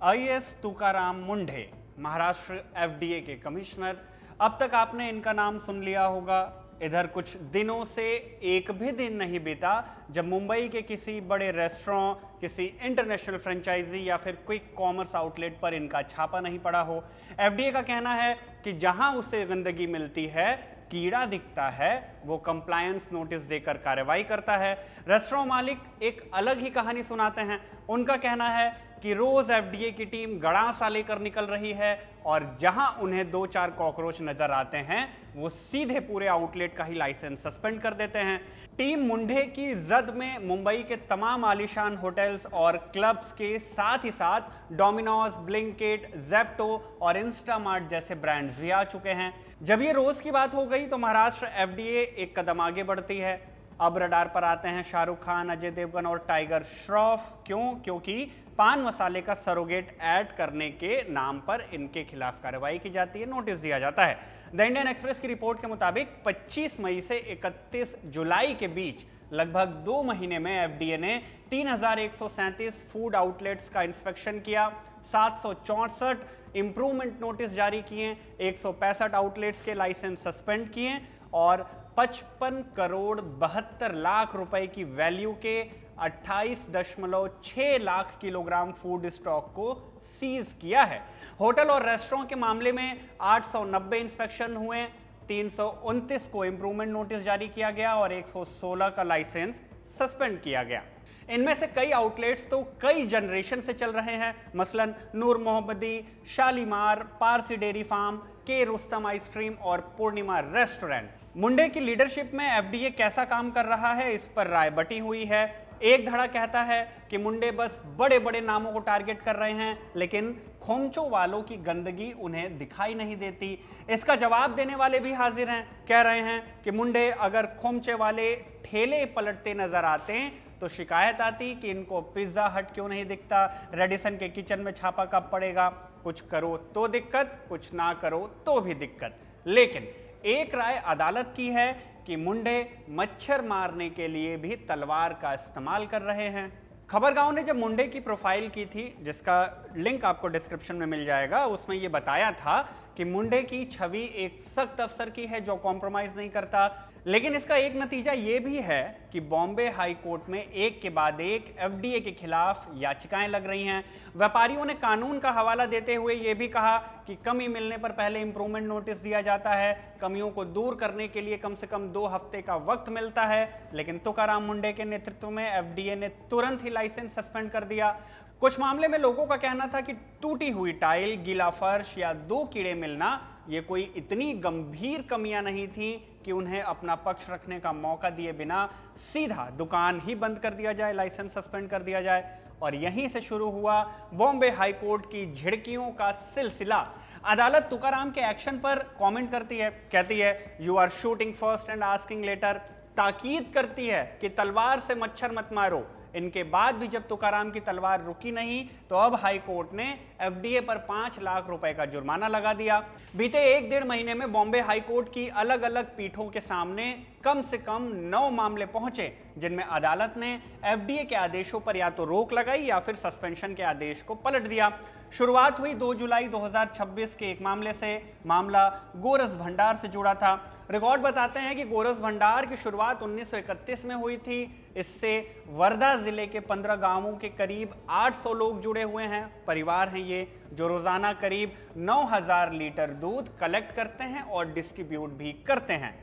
IAS Tukaram Mundhe, Maharashtra FDA के commissioner. अब तक आपने इनका नाम सुन लिया होगा। इधर कुछ दिनों से एक भी दिन नहीं बीता जब मुंबई के किसी बड़े रेस्टोरेंट, किसी इंटरनेशनल फ्रेंचाइजी या फिर क्विक कॉमर्स आउटलेट पर इनका छापा नहीं पड़ा हो। एफडीए का कहना है कि जहां उसे गंदगी मिलती है, कीड़ा दिखता है, वो कंप्लायंस नोटिस देकर कार्रवाई करता है। रेस्टोरेंट मालिक एक अलग ही कहानी सुनाते हैं। उनका कहना है कि रोज एफडीए की टीम गड़ासा लेकर निकल रही है और जहां उन्हें 2-4 कॉकरोच नजर आते हैं वो सीधे पूरे आउटलेट का ही लाइसेंस सस्पेंड कर देते हैं। टीम मुंढे की जद में मुंबई के तमाम आलीशान होटल्स और क्लब्स के साथ ही साथ डोमिनोज, ब्लिंकिट, ज़ेप्टो और इंस्टामार्ट जैसे ब्रांड्स भी आ चुके हैं। जब ये रोज की बात हो गई तो महाराष्ट्र एफडीए एक कदम आगे बढ़ती है। अब रडार पर आते हैं शाहरुख खान, अजय देवगन और टाइगर श्रॉफ। क्योंकि पान मसाले का सरोगेट ऐड करने के नाम पर इनके खिलाफ कार्रवाई की जाती है, नोटिस दिया जाता है। द इंडियन एक्सप्रेस की रिपोर्ट के मुताबिक 25 मई से 31 जुलाई के बीच लगभग 2 महीने में एफडीए ने 3137 फूड आउटलेट्स का इंस्पेक्शन किया, 764 इंप्रूवमेंट नोटिस जारी किए, 165 आउटलेट्स के लाइसेंस सस्पेंड किए और 55 करोड़ 72 लाख रुपए की वैल्यू के 28.6 लाख किलोग्राम फूड स्टॉक को सीज किया है। होटल और रेस्टोरेंट के मामले में 890 इंस्पेक्शन हुए, 329 को इंप्रूवमेंट नोटिस जारी किया गया और 116 का लाइसेंस सस्पेंड किया गया। इनमें से कई आउटलेट्स तो कई जनरेशन से चल रहे हैं, मसलन नूर मोहम्मदी, शालीमार, पारसी डेयरी फार्म, के रुस्तम आइसक्रीम और पूर्णिमा रेस्टोरेंट। मुंडे की लीडरशिप में एफडीए कैसा काम कर रहा है, इस पर राय बटी हुई है। एक धड़ा कहता है कि मुंडे बस बड़े बड़े नामों को टारगेट कर रहे हैं, लेकिन खोमचों वालों की गंदगी उन्हें दिखाई नहीं देती। इसका जवाब देने वाले भी हाजिर हैं, कह रहे हैं कि मुंडे अगर खोमचे वाले ठेले पलटते नजर आते तो शिकायत आती कि इनको पिज्जा हट क्यों नहीं दिखता, रेडिसन के किचन में छापा कब पड़ेगा। कुछ करो तो दिक्कत, कुछ ना करो तो भी दिक्कत। लेकिन एक राय अदालत की है कि मुंडे मच्छर मारने के लिए भी तलवार का इस्तेमाल कर रहे हैं। खबरगांव ने जब मुंडे की प्रोफाइल की थी, जिसका लिंक आपको डिस्क्रिप्शन में मिल जाएगा, उसमें यह बताया था कि मुंडे की छवि एक सख्त अफसर की है जो कॉम्प्रोमाइज नहीं करता। लेकिन इसका एक नतीजा यह भी है कि बॉम्बे हाई कोर्ट में एक के बाद एक एफडीए के खिलाफ याचिकाएं लग रही हैं। व्यापारियों ने कानून का हवाला देते हुए यह भी कहा कि कमी मिलने पर पहले इंप्रूवमेंट नोटिस दिया जाता है, कमियों को दूर करने के लिए कम से कम 2 हफ्ते का वक्त मिलता है। लेकिन तुकाराम मुंडे के नेतृत्व में एफडीए ने तुरंत ही लाइसेंस सस्पेंड कर दिया। कुछ मामले में लोगों का कहना था कि टूटी हुई टाइल, गीला फर्श या 2 कीड़े मिलना ये कोई इतनी गंभीर कमियां नहीं थी कि उन्हें अपना पक्ष रखने का मौका दिए बिना सीधा दुकान ही बंद कर दिया जाए, लाइसेंस सस्पेंड कर दिया जाए। और यहीं से शुरू हुआ बॉम्बे हाई कोर्ट की झिड़कियों का सिलसिला। अदालत तुकाराम के एक्शन पर कमेंट करती है, कहती है you are shooting first and asking later, ताकीद करती है कि तलवार से मच्छर मत मारो। इनके बाद भी जब तुकाराम की तलवार रुकी नहीं तो अब हाई कोर्ट ने एफडीए पर 5 लाख रुपए का जुर्माना लगा दिया। बीते 1-1.5 महीने में बॉम्बे हाई कोर्ट की अलग अलग पीठों के सामने कम से कम 9 मामले पहुंचे, जिनमें अदालत ने एफडीए के आदेशों पर या तो रोक लगाई या फिर सस्पेंशन के आदेश को पलट दिया। शुरुआत हुई 2 जुलाई 2026 के एक मामले से। मामला गोरस भंडार से जुड़ा था। रिकॉर्ड बताते हैं कि गोरस भंडार की शुरुआत 1931 में हुई थी। इससे वर्धा जिले के 15 गांवों के करीब 800 लोग जुड़े हुए हैं, परिवार हैं ये, जो रोजाना करीब 9000 लीटर दूध कलेक्ट करते हैं और डिस्ट्रीब्यूट भी करते हैं।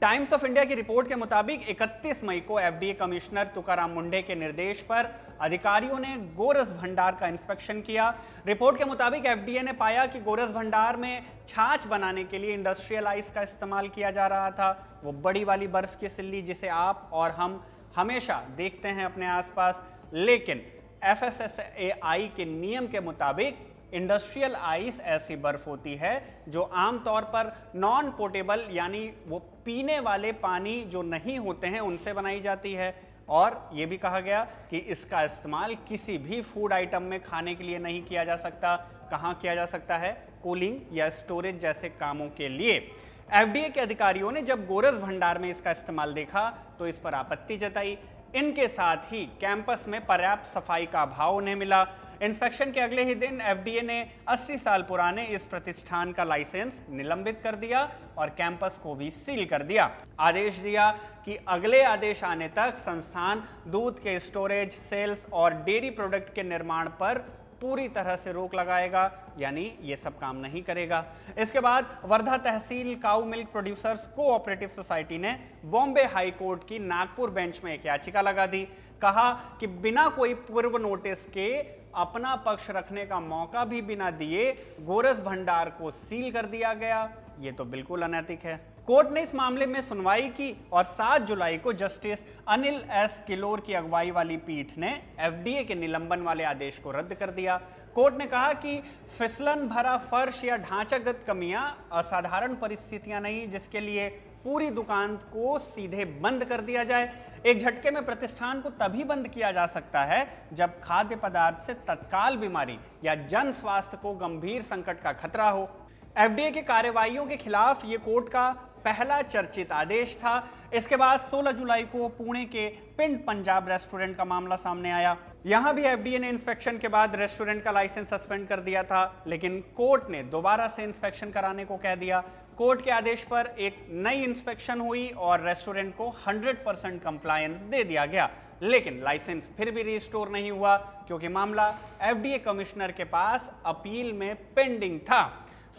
टाइम्स ऑफ इंडिया की रिपोर्ट के मुताबिक 31 मई को एफडीए कमिश्नर तुकाराम मुंडे के निर्देश पर अधिकारियों ने गोरस भंडार का इंस्पेक्शन किया। रिपोर्ट के मुताबिक एफडीए ने पाया कि गोरस भंडार में छाछ बनाने के लिए इंडस्ट्रियल आइस का इस्तेमाल किया जा रहा था, वो बड़ी वाली बर्फ की सिल्ली जिसे आप और हम हमेशा देखते हैं अपने आसपास। लेकिन एफएसएसएआई के नियम के मुताबिक इंडस्ट्रियल आइस ऐसी बर्फ होती है जो आमतौर पर नॉन पोर्टेबल, यानी वो पीने वाले पानी जो नहीं होते हैं उनसे बनाई जाती है। और ये भी कहा गया कि इसका इस्तेमाल किसी भी फूड आइटम में खाने के लिए नहीं किया जा सकता। कहाँ किया जा सकता है? कूलिंग या स्टोरेज जैसे कामों के लिए। एफडीए के अधिकारियों ने जब गोरस भंडार में इसका इस्तेमाल देखा तो इस पर आपत्ति जताई। इनके साथ ही कैंपस में पर्याप्त सफाई का अभाव उन्हें मिला। इंस्पेक्शन के अगले ही दिन एफडीए ने 80 साल पुराने इस प्रतिष्ठान का लाइसेंस निलंबित कर दिया और कैंपस को भी सील कर दिया। आदेश दिया कि अगले आदेश आने तक संस्थान दूध के स्टोरेज, सेल्स और डेयरी प्रोडक्ट के निर्माण पर पूरी तरह से रोक लगाएगा, यानी ये सब काम नहीं करेगा। इसके बाद वर्धा तहसील काऊ मिल्क प्रोड्यूसर्स कोऑपरेटिव सोसाइटी ने बॉम्बे हाई कोर्ट की नागपुर बेंच में एक याचिका लगा दी। कहा कि बिना कोई पूर्व नोटिस के अपना पक्ष रखने का मौका भी बिना दिए गोरस भंडार को सील कर दिया गया। ये तो बिल्कुल अनैतिक है। कोर्ट ने इस मामले में सुनवाई की और 7 जुलाई को जस्टिस अनिल एस किलोर की अगुवाई वाली पीठ ने एफडीए के निलंबन वाले आदेश को रद्द कर दिया। कोर्ट ने कहा कि फिसलन भरा फर्श या ढांचागत कमियां असाधारण परिस्थितियां नहीं जिसके लिए पूरी दुकान को सीधे बंद कर दिया जाए। एक झटके में प्रतिष्ठान को तभी बंद किया जा सकता है जब खाद्य पदार्थ से तत्काल बीमारी या जन स्वास्थ्य को गंभीर संकट का खतरा हो। एफडीए की कार्रवाइयों के खिलाफ ये कोर्ट का पहला चर्चित आदेश था। इसके बाद 16 जुलाई को पुणे के पिंड पंजाब रेस्टोरेंट का मामला सामने आया। यहां भी एफडीए ने इंस्पेक्शन के बाद रेस्टोरेंट का लाइसेंस सस्पेंड कर दिया था, लेकिन कोर्ट ने दोबारा से इंस्पेक्शन कराने को कह दिया। कोर्ट के आदेश पर एक नई इंस्पेक्शन हुई और रेस्टोरेंट को 100% कंप्लायंस दे दिया गया, लेकिन लाइसेंस फिर भी रिस्टोर नहीं हुआ क्योंकि मामला एफडीए कमिश्नर के पास अपील में पेंडिंग था।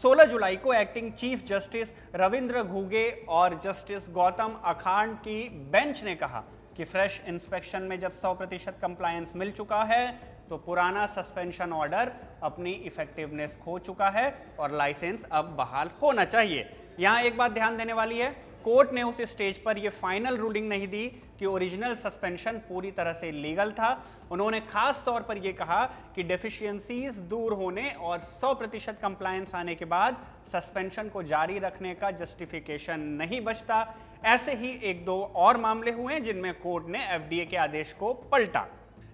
16 जुलाई को acting chief justice Ravindra Ghuge और जस्टिस गौतम अखांड की बेंच ने कहा कि फ्रेश इंस्पेक्शन में जब 100% कंप्लायंस मिल चुका है तो पुराना सस्पेंशन ऑर्डर अपनी इफेक्टिवनेस खो चुका है और लाइसेंस अब बहाल होना चाहिए। यहां एक बात ध्यान देने वाली है, कोर्ट ने उस स्टेज पर यह फाइनल रूलिंग नहीं दी कि ओरिजिनल सस्पेंशन पूरी तरह से लीगल था। उन्होंने खास तौर पर यह कहा कि डेफिशिएंसीज दूर होने और 100% कंप्लायंस आने के बाद सस्पेंशन को जारी रखने का जस्टिफिकेशन नहीं बचता। ऐसे ही एक दो और मामले हुए जिनमें कोर्ट ने एफडीए के आदेश को पलटा।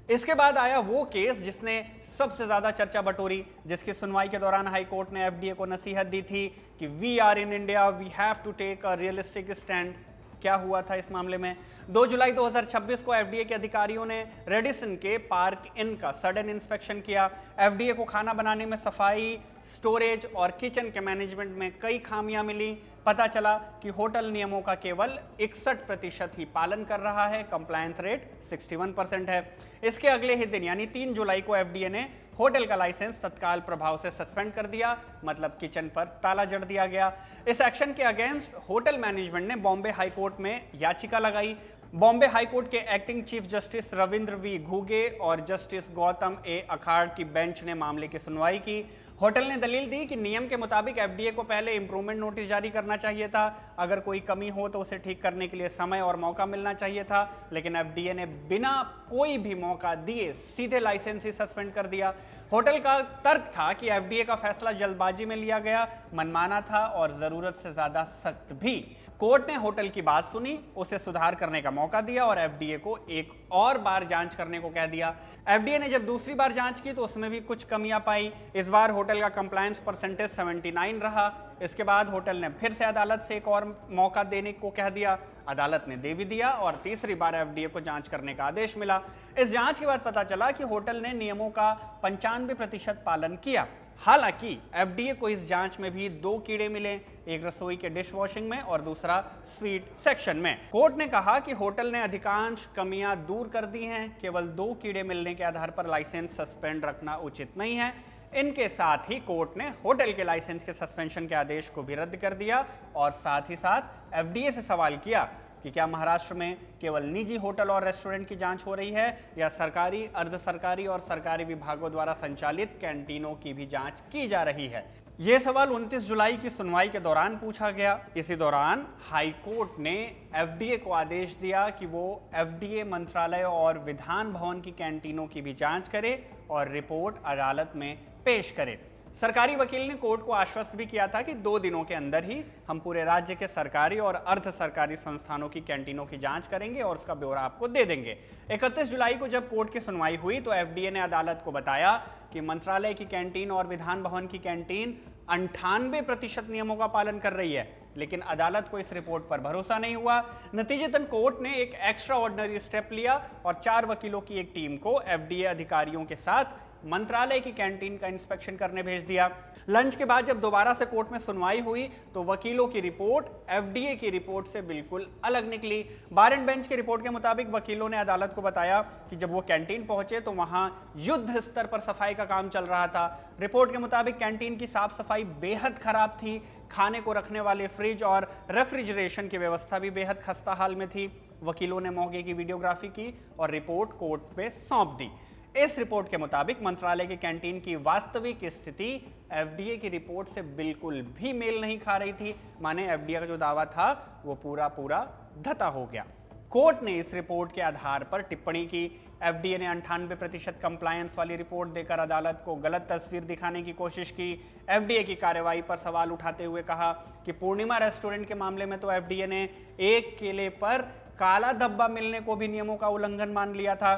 इसके बाद आया वो केस जिसने सबसे ज्यादा चर्चा बटोरी, जिसकी सुनवाई के दौरान हाई कोर्ट ने एफडीए को नसीहत दी थी कि we are in India, we have to take a realistic stand. क्या हुआ था इस मामले में? 2 जुलाई 2026 को एफडीए के अधिकारियों ने रेडिसन के पार्क इन का सडन इंस्पेक्शन किया। एफडीए को खाना बनाने में सफाई, स्टोरेज और किचन के मैनेजमेंट में कई खामियां मिली। पता चला कि होटल नियमों का केवल 61% ही पालन कर रहा है, कंप्लायंस रेट 61% है। इसके अगले ही दिन यानी 3 जुलाई को एफडीए ने होटल का लाइसेंस तत्काल प्रभाव से सस्पेंड कर दिया, मतलब किचन पर ताला जड़ दिया गया। इस एक्शन के अगेंस्ट होटल मैनेजमेंट ने बॉम्बे हाई कोर्ट में याचिका लगाई। बॉम्बे हाई कोर्ट के acting chief justice Ravindra V Ghuge और जस्टिस गौतम ए अखाड़ की बेंच ने मामले की सुनवाई की। होटल ने दलील दी कि नियम के मुताबिक एफडीए को पहले इंप्रूवमेंट नोटिस जारी करना चाहिए था। अगर कोई कमी हो तो उसे ठीक करने के लिए समय और मौका मिलना चाहिए था, लेकिन एफडीए ने बिना कोई भी मौका दिए सीधे लाइसेंस ही सस्पेंड कर दिया। होटल का तर्क था कि एफडीए का फैसला जल्दबाजी में लिया गया, मनमाना था और जरूरत से ज्यादा सख्त भी। कोर्ट ने होटल की बात सुनी, उसे सुधार करने का मौका दिया और एफडीए को एक और बार जांच करने को कह दिया। एफडीए ने जब दूसरी बार जांच की तो उसमें भी कुछ कमियां पाई। इस बार होटल का कंप्लायंस परसेंटेज 79 रहा। इसके बाद होटल ने फिर से अदालत से एक और मौका देने को कह दिया। अदालत ने दे भी दिया और तीसरी बार एफडीए को जांच करने का आदेश मिला। इस जांच के बाद पता चला कि होटल ने नियमों का 95% पालन किया। हालांकि एफडीए को इस जांच में भी 2 कीड़े मिले, एक रसोई के डिश वॉशिंग में और दूसरा स्वीट सेक्शन में। कोर्ट ने कहा कि होटल ने अधिकांश कमियां दूर कर दी हैं, केवल 2 कीड़े मिलने के आधार पर लाइसेंस सस्पेंड रखना उचित नहीं है। इनके साथ ही कोर्ट ने होटल के लाइसेंस के सस्पेंशन के आदेश को भी रद्द कर दिया और साथ ही साथ एफडीए से सवाल किया कि क्या महाराष्ट्र में केवल निजी होटल और रेस्टोरेंट की जांच हो रही है या सरकारी, अर्ध सरकारी और सरकारी विभागों द्वारा संचालित कैंटीनों की भी जांच की जा रही है। यह सवाल 29 जुलाई की सुनवाई के दौरान पूछा गया। इसी दौरान हाई कोर्ट ने एफडीए को आदेश दिया कि वो एफडीए मंत्रालय और विधान भवन की कैंटीनों की भी जांच करे और रिपोर्ट अदालत में पेश करे। सरकारी वकील ने कोर्ट को आश्वस्त भी किया था कि 2 दिनों के अंदर ही हम पूरे राज्य के सरकारी और अर्ध सरकारी संस्थानों की कैंटीनों की जांच करेंगे और उसका ब्यौरा आपको दे देंगे। 31 जुलाई को जब कोर्ट की सुनवाई हुई तो एफडीए ने अदालत को बताया कि मंत्रालय की कैंटीन और विधान भवन की कैंटीन 98% नियमों का पालन कर रही है, लेकिन अदालत को इस रिपोर्ट पर भरोसा नहीं हुआ। नतीजतन कोर्ट ने एक एक्स्ट्रा ऑर्डिनरी स्टेप लिया और 4 वकीलों की एक टीम को एफडीए अधिकारियों के साथ मंत्रालय की कैंटीन का इंस्पेक्शन करने भेज दिया। लंच के बाद जब दोबारा से कोर्ट में सुनवाई हुई तो वकीलों की रिपोर्ट एफडीए की रिपोर्ट से बिल्कुल अलग निकली। बार एंड बेंच की रिपोर्ट के मुताबिक वकीलों ने अदालत को बताया कि जब वो कैंटीन पहुंचे तो वहां युद्ध स्तर पर सफाई का काम चल रहा था। रिपोर्ट के मुताबिक कैंटीन की साफ सफाई बेहद खराब थी। खाने को रखने वाले फ्रिज और रेफ्रिजरेशन की व्यवस्था भी बेहद खस्ता हाल में थी। वकीलों ने मौके की वीडियोग्राफी की और रिपोर्ट कोर्ट पे सौंप दी। इस रिपोर्ट के मुताबिक मंत्रालय की कैंटीन की वास्तविक स्थिति एफडीए की रिपोर्ट से बिल्कुल भी मेल नहीं खा रही थी। माने एफडीए का जो दावा था वो पूरा धता हो गया। कोर्ट ने इस रिपोर्ट के आधार पर टिप्पणी की। एफडीए ने 98% कंप्लायंस वाली रिपोर्ट देकर अदालत को गलत तस्वीर दिखाने की कोशिश की। एफडीए की कार्रवाई पर सवाल उठाते हुए कहा कि पूर्णिमा रेस्टोरेंट के मामले में तो एफडीए ने एक केले पर काला धब्बा मिलने को भी नियमों का उल्लंघन मान लिया था।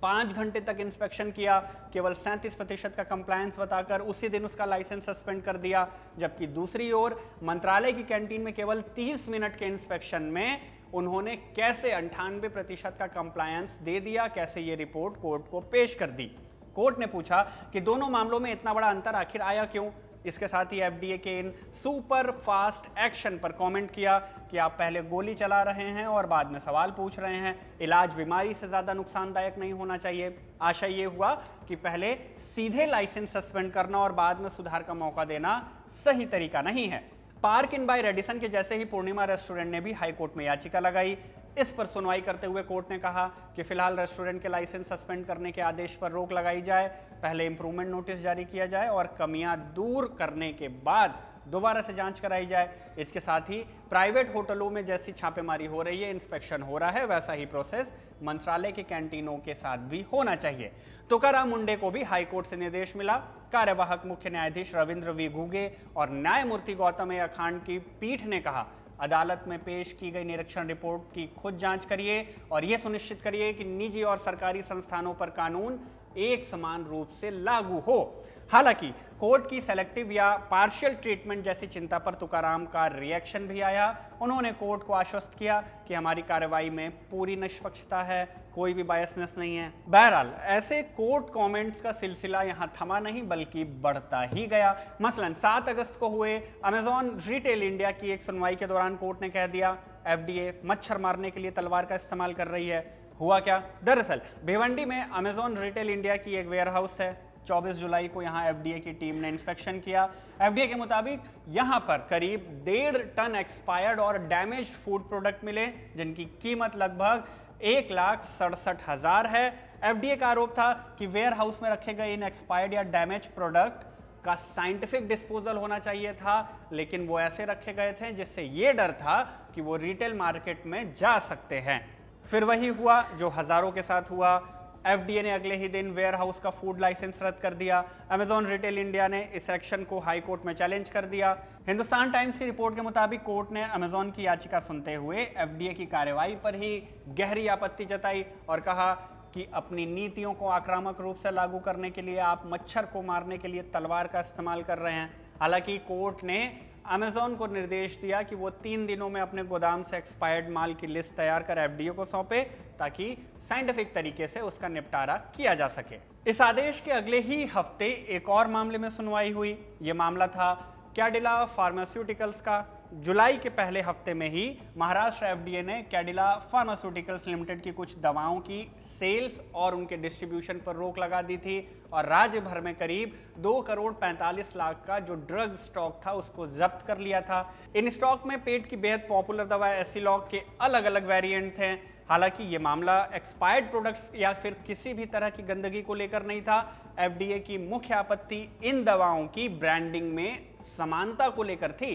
5 घंटे तक इंस्पेक्शन किया, केवल 37% का कंप्लायंस बताकर उसी दिन उसका लाइसेंस सस्पेंड कर दिया। जबकि दूसरी ओर मंत्रालय की कैंटीन में केवल 30 मिनट के इंस्पेक्शन में उन्होंने कैसे 98% का कंप्लायंस दे दिया, कैसे ये रिपोर्ट कोर्ट को पेश कर दी। कोर्ट ने पूछा कि दोनों मामलों में इतना बड़ा अंतर आखिर आया क्यों। इसके साथ ही एफडीए के इन सुपर फास्ट एक्शन पर कमेंट किया कि आप पहले गोली चला रहे हैं और बाद में सवाल पूछ रहे हैं। इलाज बीमारी से ज्यादा नुकसानदायक नहीं होना चाहिए। आशय ये हुआ कि पहले सीधे लाइसेंस सस्पेंड करना और बाद में सुधार का मौका देना सही तरीका नहीं है। पार्क इन बाय रेडिसन के जैसे ही पूर्णिमा रेस्टोरेंट ने भी हाई कोर्ट में याचिका लगाई। इस पर सुनवाई करते हुए कोर्ट ने कहा कि फिलहाल रेस्टोरेंट के लाइसेंस सस्पेंड करने के आदेश पर रोक लगाई जाए, पहले इंप्रूवमेंट नोटिस जारी किया जाए और कमियां दूर करने के बाद दोबारा से जांच कराई जाए। इसके साथ ही प्राइवेट होटलों में जैसी छापेमारी हो रही है, इंस्पेक्शन हो रहा है, वैसा ही प्रोसेस मंत्रालय के कैंटीनों के साथ भी होना चाहिए। तुकाराम मुंडे को भी हाईकोर्ट से निर्देश मिला। कार्यवाहक मुख्य न्यायाधीश रविंद्र वी घुगे और न्यायमूर्ति गौतम ए अखांड की पीठ ने कहा, अदालत में पेश की गई निरीक्षण रिपोर्ट की खुद जांच करिए और यह सुनिश्चित करिए कि निजी और सरकारी संस्थानों पर कानून एक समान रूप से लागू हो। हालांकि कोर्ट की सेलेक्टिव या पार्शियल ट्रीटमेंट जैसी चिंता पर तुकाराम का रिएक्शन भी आया। उन्होंने कोर्ट को आश्वस्त किया कि हमारी कार्रवाई में पूरी निष्पक्षता है, कोई भी बायसनेस नहीं है। बहरहाल ऐसे कोर्ट कमेंट्स का सिलसिला यहां थमा नहीं बल्कि बढ़ता ही गया। मसलन 7 अगस्त को हुए अमेजॉन रिटेल इंडिया की एक सुनवाई के दौरान कोर्ट ने कह दिया एफडीए मच्छर मारने के लिए तलवार का इस्तेमाल कर रही है। हुआ क्या? दरअसल भिवंडी में अमेजॉन रिटेल इंडिया की एक वेयरहाउस है। 24 जुलाई को यहां एफडीए की टीम ने इंस्पेक्शन किया। एफडीए के मुताबिक यहां पर करीब 1.5 टन एक्सपायर्ड और डैमेज्ड फूड प्रोडक्ट मिले, जिनकी कीमत लगभग 1,67,000 है। एफडीए का आरोप था कि वेयर हाउस में रखे गए इन एक्सपायर्ड या डैमेज प्रोडक्ट का साइंटिफिक डिस्पोजल होना चाहिए था, लेकिन वो ऐसे रखे गए थे जिससे ये डर था कि वो रिटेल मार्केट में जा सकते हैं। फिर वही हुआ जो हजारों के साथ हुआ। एफडीए ने अगले ही दिन वेयर हाउस का फूड लाइसेंस रद्द कर दिया। अमेजॉन रिटेल इंडिया ने इस एक्शन को हाई कोर्ट में चैलेंज कर दिया। हिंदुस्तान टाइम्स की रिपोर्ट के मुताबिक कोर्ट ने अमेजॉन की याचिका सुनते हुए एफडीए की कार्रवाई पर ही गहरी आपत्ति जताई और कहा कि अपनी नीतियों को आक्रामक रूप से लागू करने के लिए आप मच्छर को मारने के लिए तलवार का इस्तेमाल कर रहे हैं। हालांकि कोर्ट ने अमेजॉन को निर्देश दिया कि वो 3 दिनों में अपने गोदाम से एक्सपायर्ड माल की लिस्ट तैयार कर एफडीए को सौंपे ताकि साइंटिफिक तरीके से उसका निपटारा किया जा सके। इस आदेश के अगले ही हफ्ते एक और मामले में सुनवाई हुई। ये मामला था कैडिला फार्मास्यूटिकल्स का। जुलाई के पहले हफ्ते में ही महाराष्ट्र एफडीए ने कैडिला फार्मास्यूटिकल्स लिमिटेड की कुछ दवाओं की सेल्स और उनके डिस्ट्रीब्यूशन पर रोक लगा दी थी और राज्य भर में करीब 2,45,00,000 का जो ड्रग स्टॉक था उसको जब्त कर लिया था। इन स्टॉक में पेट की बेहद पॉपुलर दवा एसिलॉग के अलग अलग वेरिएंट थे। हालांकि ये मामला एक्सपायर्ड प्रोडक्ट्स या फिर किसी भी तरह की गंदगी को लेकर नहीं था। एफडीए की मुख्य आपत्ति इन दवाओं की ब्रांडिंग में समानता को लेकर थी।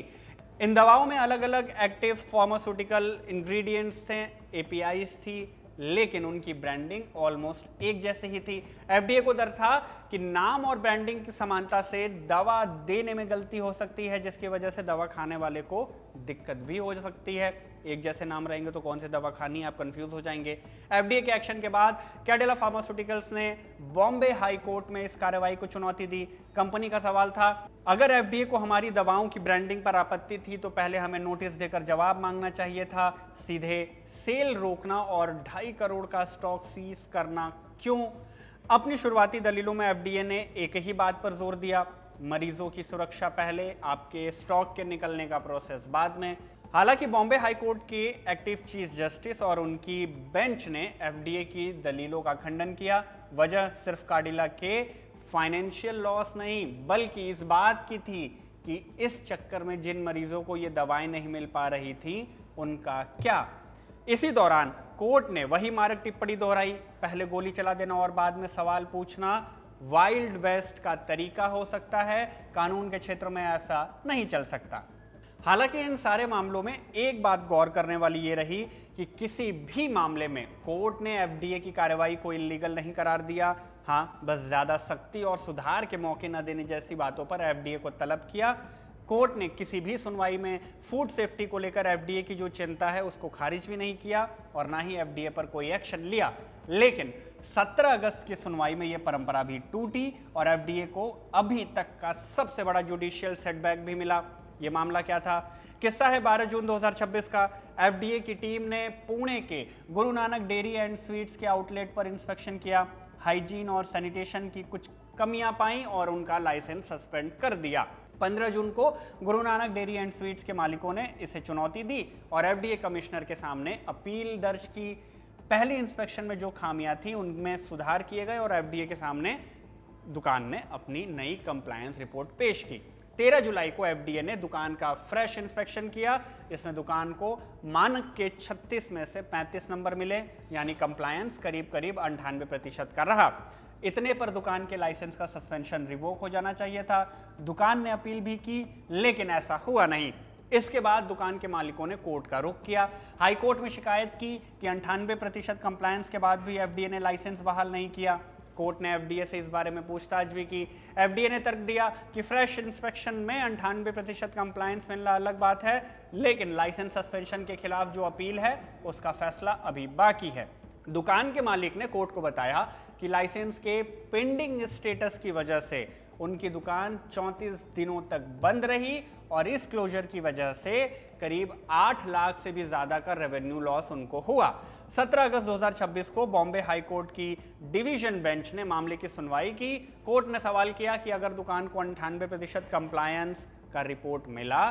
इन दवाओं में अलग अलग एक्टिव फार्मास्यूटिकल इंग्रेडिएंट्स थे, एपीआईज थी, लेकिन उनकी ब्रांडिंग ऑलमोस्ट एक जैसी ही थी। एफडीए को डर था कि नाम और ब्रांडिंग की समानता से दवा देने में गलती हो सकती है, जिसकी वजह से दवा खाने वाले को दिक्कत भी हो सकती है। एक जैसे नाम रहेंगे तो कौन सी दवा खानी है, आप कंफ्यूज हो जाएंगे। एफडीए के एक्शन के बाद कैडिला फार्मास्यूटिकल्स ने बॉम्बे हाई कोर्ट में इस कार्रवाई को चुनौती दी। कंपनी का सवाल था, अगर एफडीए को हमारी दवाओं की ब्रांडिंग पर आपत्ति थी तो पहले हमें नोटिस देकर जवाब मांगना चाहिए था। सीधे सेल रोकना और 2.5 करोड़ का स्टॉक सीज करना क्यों? अपनी शुरुआती दलीलों में एफडीए ने एक ही बात पर जोर दिया, मरीजों की सुरक्षा पहले, आपके स्टॉक के निकलने का प्रोसेस बाद में। हालांकि बॉम्बे हाई कोर्ट के एक्टिव चीफ जस्टिस और उनकी बेंच ने एफडीए की दलीलों का खंडन किया। वजह सिर्फ कार्डिला के फाइनेंशियल लॉस नहीं, बल्कि इस बात की थी कि इस चक्कर में जिन मरीजों को ये दवाएं नहीं मिल पा रही थी उनका क्या। इसी दौरान कोर्ट ने वही मारक टिप्पणी दोहराई, पहले गोली चला देना और बाद में सवाल पूछना वाइल्ड वेस्ट का तरीका हो सकता है, कानून के क्षेत्र में ऐसा नहीं चल सकता। हालांकि इन सारे मामलों में एक बात गौर करने वाली ये रही कि किसी भी मामले में कोर्ट ने एफडीए की कार्रवाई को इलीगल नहीं करार दिया। हाँ, बस ज्यादा सख्ती और सुधार के मौके न देने जैसी बातों पर एफडीए को तलब किया। कोर्ट ने किसी भी सुनवाई में फूड सेफ्टी को लेकर एफडीए की जो चिंता है उसको खारिज भी नहीं किया और ना ही एफडीए पर कोई एक्शन लिया। लेकिन 17 अगस्त की सुनवाई में यह परंपरा भी टूटी और एफडीए को अभी तक का सबसे बड़ा जुडिशियल सेटबैक भी मिला। यह मामला क्या था? किस्सा है 12 जून 2026 का। एफडीए की टीम ने पुणे के Guru Nanak dairy and sweets के आउटलेट पर इंस्पेक्शन किया, हाइजीन और सैनिटेशन की कुछ कमियां पाई और उनका लाइसेंस सस्पेंड कर दिया। 15 जून को Guru Nanak dairy and sweets के मालिकों ने इसे चुनौती दी और एफडीए कमिश्नर के सामने अपील दर्ज की। पहली इंस्पेक्शन में जो खामियां थी उनमें सुधार किए गए और एफडीए के सामने दुकान ने अपनी नई कंप्लायंस रिपोर्ट पेश की। 13 जुलाई को एफडीए ने दुकान का फ्रेश इंस्पेक्शन किया। इसमें दुकान को मानक के 36 में से 35 नंबर मिले, यानी कंप्लायंस करीब 98% का रहा। इतने पर दुकान के लाइसेंस का सस्पेंशन रिवोक हो जाना चाहिए था। दुकान ने अपील भी की, लेकिन ऐसा हुआ नहीं। इसके बाद दुकान के मालिकों ने कोर्ट का रुख किया, हाई कोर्ट में शिकायत की कि 98% कंप्लायंस के बाद भी एफडीए ने लाइसेंस बहाल नहीं किया। कोर्ट ने एफडीए से इस बारे में पूछताछ भी की। एफडीए ने तर्क दिया कि फ्रेश इंस्पेक्शन में 98% कंप्लायंस मिलना अलग बात है, लेकिन लाइसेंस सस्पेंशन के खिलाफ जो अपील है उसका फैसला अभी बाकी है। दुकान के मालिक ने कोर्ट को बताया कि लाइसेंस के पेंडिंग स्टेटस की वजह से उनकी दुकान 34 दिनों तक बंद रही और इस क्लोजर की वजह से करीब 8 लाख से भी ज्यादा का रेवेन्यू लॉस उनको हुआ। 17 अगस्त 2026 को बॉम्बे हाई कोर्ट की डिवीजन बेंच ने मामले की सुनवाई की। कोर्ट ने सवाल किया कि अगर दुकान को 98% कंप्लायंस का रिपोर्ट मिला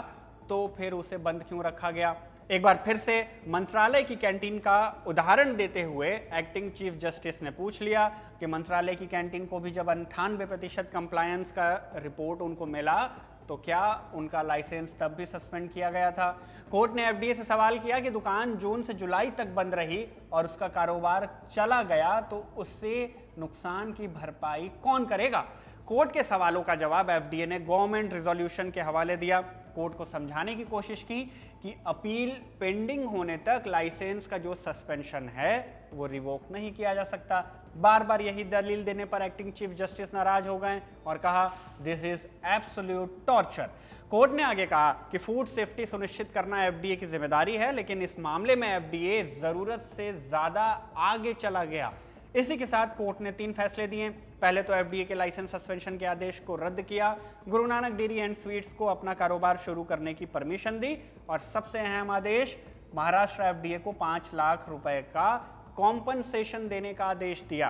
तो फिर उसे बंद क्यों रखा गया। एक बार फिर से मंत्रालय की कैंटीन का उदाहरण देते हुए एक्टिंग चीफ जस्टिस ने पूछ लिया कि मंत्रालय की कैंटीन को भी जब 98% कंप्लायंस का रिपोर्ट उनको मिला तो क्या उनका लाइसेंस तब भी सस्पेंड किया गया था। कोर्ट ने एफडीए से सवाल किया कि दुकान जून से जुलाई तक बंद रही और उसका कारोबार चला गया तो उससे नुकसान की भरपाई कौन करेगा। कोर्ट के सवालों का जवाब एफडीए ने गवर्नमेंट रिजोल्यूशन के हवाले दिया। कोर्ट को समझाने की कोशिश की कि अपील पेंडिंग होने तक लाइसेंस का जो सस्पेंशन है वो रिवोक नहीं किया जा सकता। बार बार यही दलील देने पर एक्टिंग चीफ जस्टिस नाराज हो गए और कहा this is absolute torture. Court ने आगे कहा कि फूड सेफ्टी सुनिश्चित करना एफडीए की जिम्मेदारी है, लेकिन इस मामले में एफडीए जरूरत से ज्यादा आगे चला गया। इसी के साथ कोर्ट ने 3 फैसले दिए। पहले तो एफडीए के लाइसेंस सस्पेंशन के आदेश को रद्द किया, Guru Nanak dairy and sweets को अपना कारोबार शुरू करने की परमिशन दी और सबसे अहम आदेश महाराष्ट्र एफडीए को 5 लाख रुपए का कॉम्पनसेशन देने का आदेश दिया।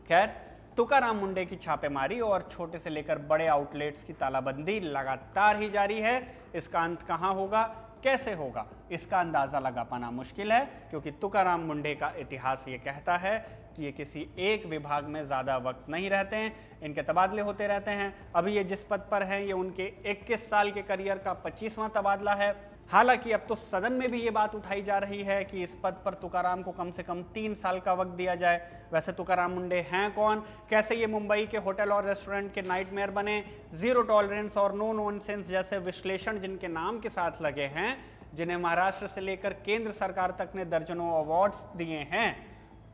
खैर, तुकाराम मुंडे की छापेमारी और छोटे से लेकर बड़े आउटलेट्स की तालाबंदी लगातार ही जारी है। इसका अंत कहां होगा, कैसे होगा, इसका अंदाजा लगा पाना मुश्किल है, क्योंकि तुकाराम मुंडे का इतिहास ये कहता है कि ये किसी एक विभाग में ज़्यादा वक्त नहीं रहते हैं, इनके तबादले होते रहते हैं। अभी ये जिस पद पर हैं ये उनके 21 साल के करियर का 25वां तबादला है। हालांकि अब तो सदन में भी ये बात उठाई जा रही है कि इस पद पर तुकाराम को कम से कम 3 साल का वक्त दिया जाए। वैसे तुकाराम मुंडे हैं कौन, कैसे ये मुंबई के होटल और रेस्टोरेंट के नाइटमेयर बने, जीरो टॉलरेंस और नो नॉनसेंस जैसे विश्लेषण जिनके नाम के साथ लगे हैं, जिन्हें महाराष्ट्र से लेकर केंद्र सरकार तक ने दर्जनों अवार्ड्स दिए हैं,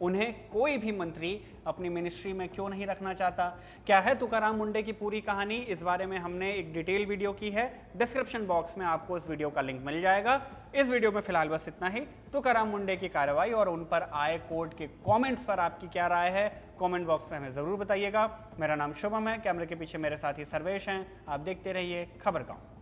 उन्हें कोई भी मंत्री अपनी मिनिस्ट्री में क्यों नहीं रखना चाहता। क्या है तुकाराम मुंडे की पूरी कहानी, इस बारे में हमने एक डिटेल वीडियो की है। डिस्क्रिप्शन बॉक्स में आपको इस वीडियो का लिंक मिल जाएगा। इस वीडियो में फिलहाल बस इतना ही। तुकाराम मुंडे की कार्रवाई और उन पर आए कोर्ट के कमेंट्स पर आपकी क्या राय है, कमेंट बॉक्स में हमें जरूर बताइएगा। मेरा नाम शुभम है, कैमरे के पीछे मेरे साथी सर्वेश हैं। आप देखते रहिए खबर गांव।